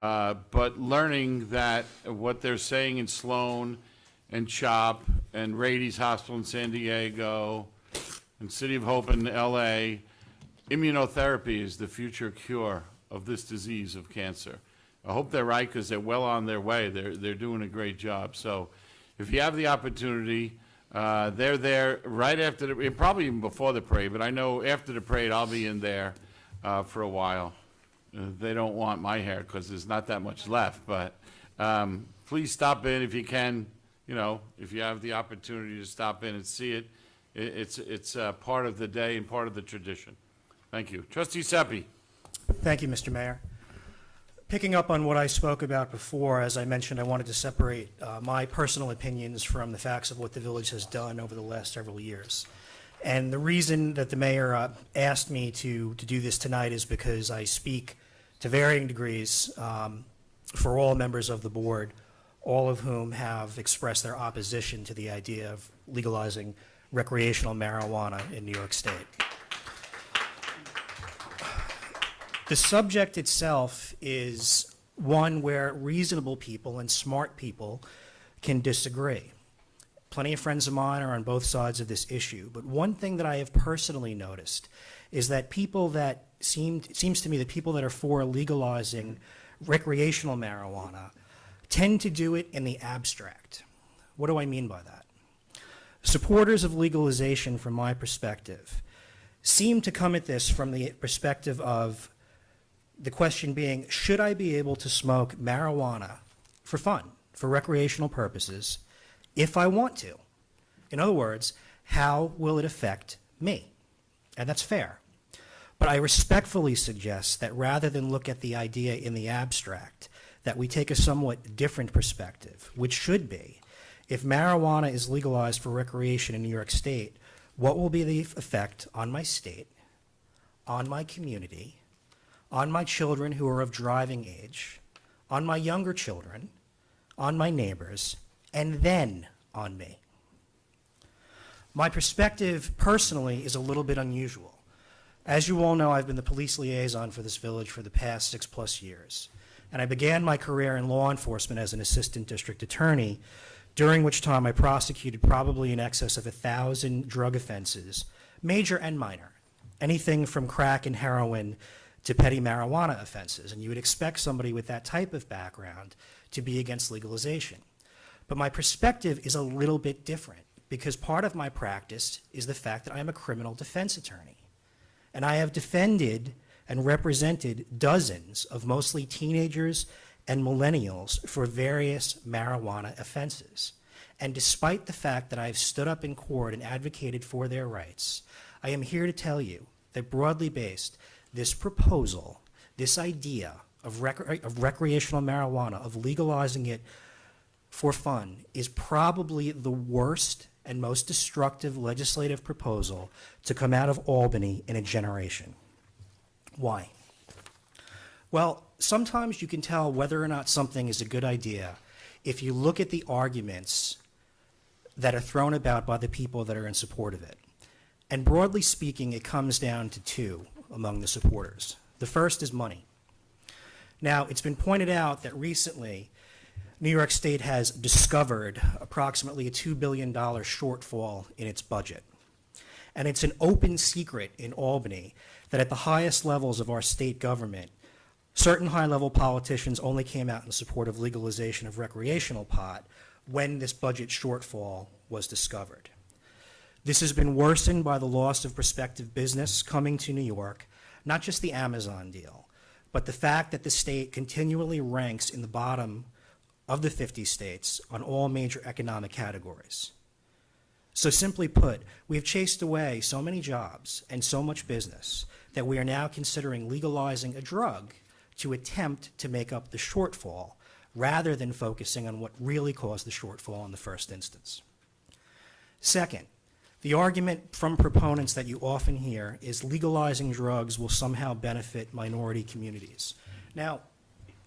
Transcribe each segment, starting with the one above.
But learning that what they're saying in Sloan and CHOP and Rady's Hospital in San Diego and City of Hope in LA, immunotherapy is the future cure of this disease of cancer. I hope they're right because they're well on their way. They're doing a great job. So if you have the opportunity, they're there right after the, probably even before the parade, but I know after the parade I'll be in there for a while. They don't want my hair because there's not that much left, but please stop in if you can. You know, if you have the opportunity to stop in and see it, it's part of the day and part of the tradition. Thank you. Trustee Seppi. Thank you, Mr. Mayor. Picking up on what I spoke about before, as I mentioned, I wanted to separate my personal opinions from the facts of what the village has done over the last several years. And the reason that the mayor asked me to do this tonight is because I speak to varying degrees for all members of the board, all of whom have expressed their opposition to the idea of legalizing recreational marijuana in New York State. The subject itself is one where reasonable people and smart people can disagree. Plenty of friends of mine are on both sides of this issue, but one thing that I have personally noticed is that people that it seems to me that people that are for legalizing recreational marijuana tend to do it in the abstract. What do I mean by that? Supporters of legalization, from my perspective, seem to come at this from the perspective of the question being, should I be able to smoke marijuana for fun, for recreational purposes, if I want to? In other words, how will it affect me? And that's fair. But I respectfully suggest that rather than look at the idea in the abstract, that we take a somewhat different perspective, which should be, if marijuana is legalized for recreation in New York State, what will be the effect on my state, on my community, on my children who are of driving age, on my younger children, on my neighbors, and then on me? My perspective personally is a little bit unusual. As you all know, I've been the police liaison for this village for the past 6+ years. And I began my career in law enforcement as an assistant district attorney, during which time I prosecuted probably in excess of 1,000 drug offenses, major and minor, anything from crack and heroin to petty marijuana offenses. And you would expect somebody with that type of background to be against legalization. But my perspective is a little bit different, because part of my practice is the fact that I am a criminal defense attorney. And I have defended and represented dozens of mostly teenagers and millennials for various marijuana offenses. And despite the fact that I've stood up in court and advocated for their rights, I am here to tell you that broadly based, this proposal, this idea of recreational marijuana, of legalizing it for fun, is probably the worst and most destructive legislative proposal to come out of Albany in a generation. Why? Well, sometimes you can tell whether or not something is a good idea if you look at the arguments that are thrown about by the people that are in support of it. And broadly speaking, it comes down to two among the supporters. The first is money. Now, it's been pointed out that recently New York State has discovered approximately a $2 billion shortfall in its budget. And it's an open secret in Albany that at the highest levels of our state government, certain high-level politicians only came out in support of legalization of recreational pot when this budget shortfall was discovered. This has been worsened by the loss of prospective business coming to New York, not just the Amazon deal, but the fact that the state continually ranks in the bottom of the 50 states on all major economic categories. So simply put, we've chased away so many jobs and so much business that we are now considering legalizing a drug to attempt to make up the shortfall rather than focusing on what really caused the shortfall in the first instance. Second, the argument from proponents that you often hear is legalizing drugs will somehow benefit minority communities. Now,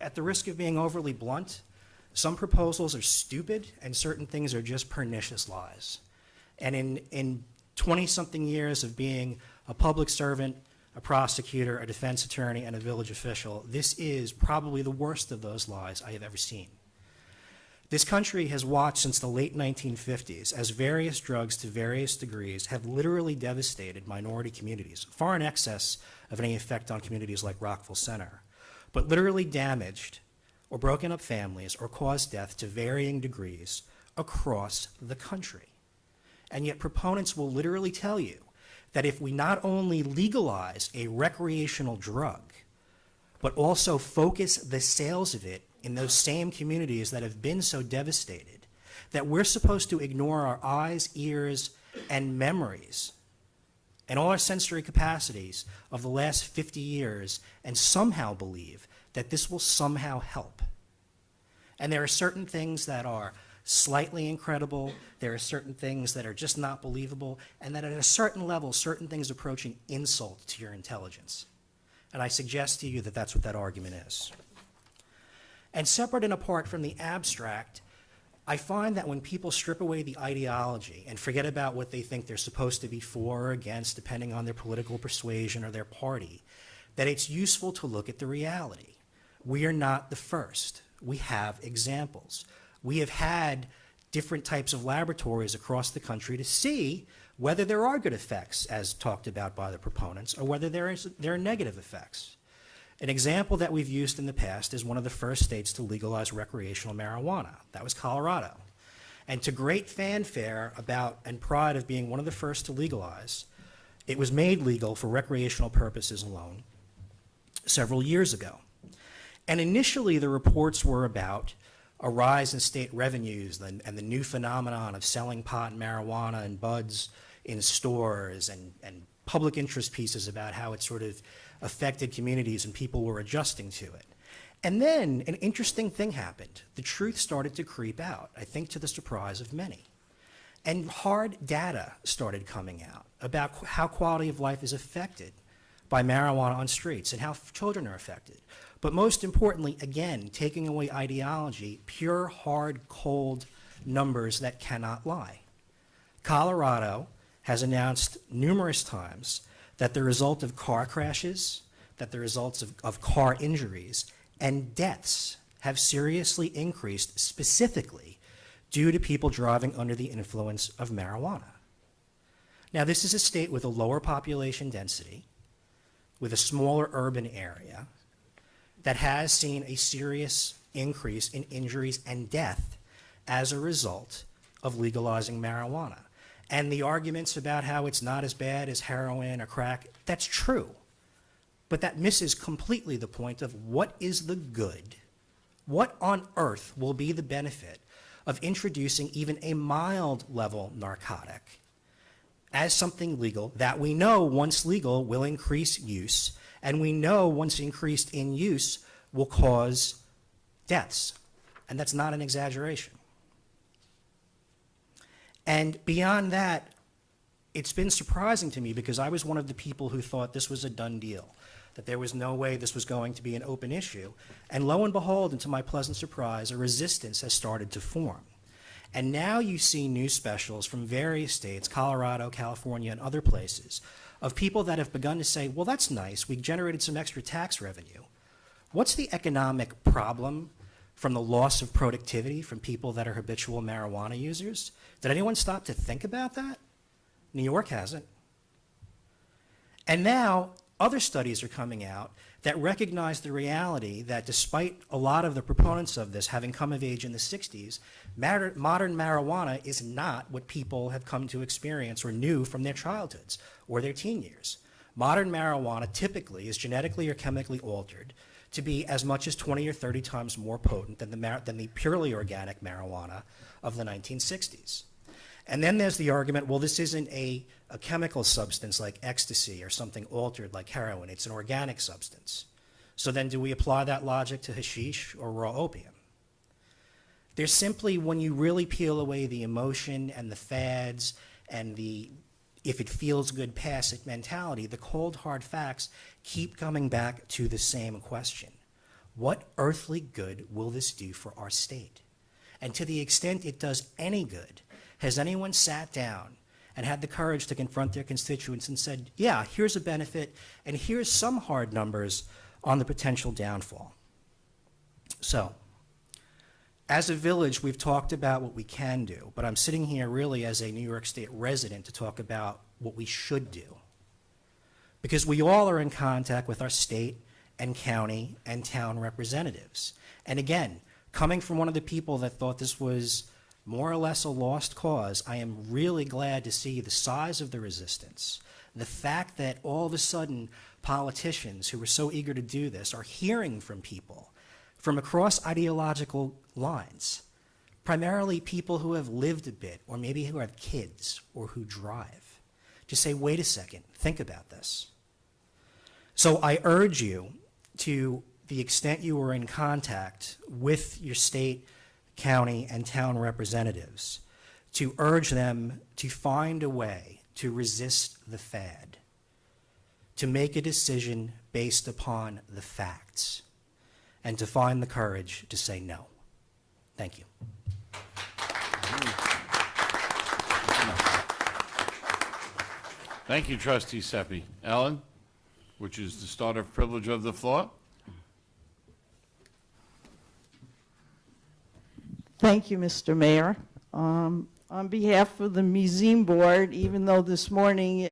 at the risk of being overly blunt, some proposals are stupid and certain things are just pernicious lies. And in 20-something years of being a public servant, a prosecutor, a defense attorney, and a village official. This is probably the worst of those lies I have ever seen. This country has watched since the late 1950s as various drugs to various degrees have literally devastated minority communities, far in excess of any effect on communities like Rockville Center, but literally damaged or broken up families or caused death to varying degrees across the country. And yet proponents will literally tell you that if we not only legalize a recreational drug, but also focus the sales of it in those same communities that have been so devastated, that we're supposed to ignore our eyes, ears, and memories and all our sensory capacities of the last 50 years and somehow believe that this will somehow help. And there are certain things that are slightly incredible, there are certain things that are just not believable, and that at a certain level, certain things approaching insult to your intelligence. And I suggest to you that that's what that argument is. And separate and apart from the abstract, I find that when people strip away the ideology and forget about what they think they're supposed to be for or against, depending on their political persuasion or their party, that it's useful to look at the reality. We are not the first. We have examples. We have had different types of laboratories across the country to see whether there are good effects, as talked about by the proponents, or whether there are negative effects. An example that we've used in the past is one of the first states to legalize recreational marijuana. That was Colorado. And to great fanfare about and pride of being one of the first to legalize, it was made legal for recreational purposes alone several years ago. And initially the reports were about a rise in state revenues and the new phenomenon of selling pot and marijuana and buds in stores and public interest pieces about how it sort of affected communities and people were adjusting to it. And then an interesting thing happened. The truth started to creep out, I think to the surprise of many. And hard data started coming out about how quality of life is affected by marijuana on streets and how children are affected. But most importantly, again, taking away ideology, pure, hard, cold numbers that cannot lie. Colorado has announced numerous times that the result of car crashes, that the results of car injuries and deaths have seriously increased specifically due to people driving under the influence of marijuana. Now, this is a state with a lower population density, with a smaller urban area, that has seen a serious increase in injuries and death as a result of legalizing marijuana. And the arguments about how it's not as bad as heroin or crack, that's true. But that misses completely the point of what is the good? What on earth will be the benefit of introducing even a mild level narcotic as something legal that we know once legal will increase use, and we know once increased in use will cause deaths? And that's not an exaggeration. And beyond that, it's been surprising to me because I was one of the people who thought this was a done deal, that there was no way this was going to be an open issue. And lo and behold, and to my pleasant surprise, a resistance has started to form. And now you see news specials from various states, Colorado, California, and other places, of people that have begun to say, well, that's nice, we generated some extra tax revenue. What's the economic problem from the loss of productivity from people that are habitual marijuana users? Did anyone stop to think about that? New York hasn't. And now other studies are coming out that recognize the reality that despite a lot of the proponents of this having come of age in the 60s, modern marijuana is not what people have come to experience or knew from their childhoods or their teen years. Modern marijuana typically is genetically or chemically altered to be as much as 20 or 30 times more potent than the purely organic marijuana of the 1960s. And then there's the argument, well, this isn't a chemical substance like ecstasy or something altered like heroin. It's an organic substance. So then do we apply that logic to hashish or raw opium? There's simply, when you really peel away the emotion and the fads and the if it feels good, pass it mentality, the cold, hard facts keep coming back to the same question. What earthly good will this do for our state? And to the extent it does any good, has anyone sat down and had the courage to confront their constituents and said, yeah, here's a benefit, and here's some hard numbers on the potential downfall. So, as a village, we've talked about what we can do, but I'm sitting here really as a New York State resident to talk about what we should do. Because we all are in contact with our state and county and town representatives. And again, coming from one of the people that thought this was more or less a lost cause, I am really glad to see the size of the resistance. The fact that all of a sudden politicians who were so eager to do this are hearing from people from across ideological lines, primarily people who have lived a bit, or maybe who have kids, or who drive, to say, wait a second, think about this. So I urge you, to the extent you are in contact with your state, county, and town representatives, to urge them to find a way to resist the fad, to make a decision based upon the facts, and to find the courage to say no. Thank you. Thank you, Trustee Seppi. Ellen, which is the starter privilege of the floor. Thank you, Mr. Mayor. On behalf of the Museum Board, even though this morning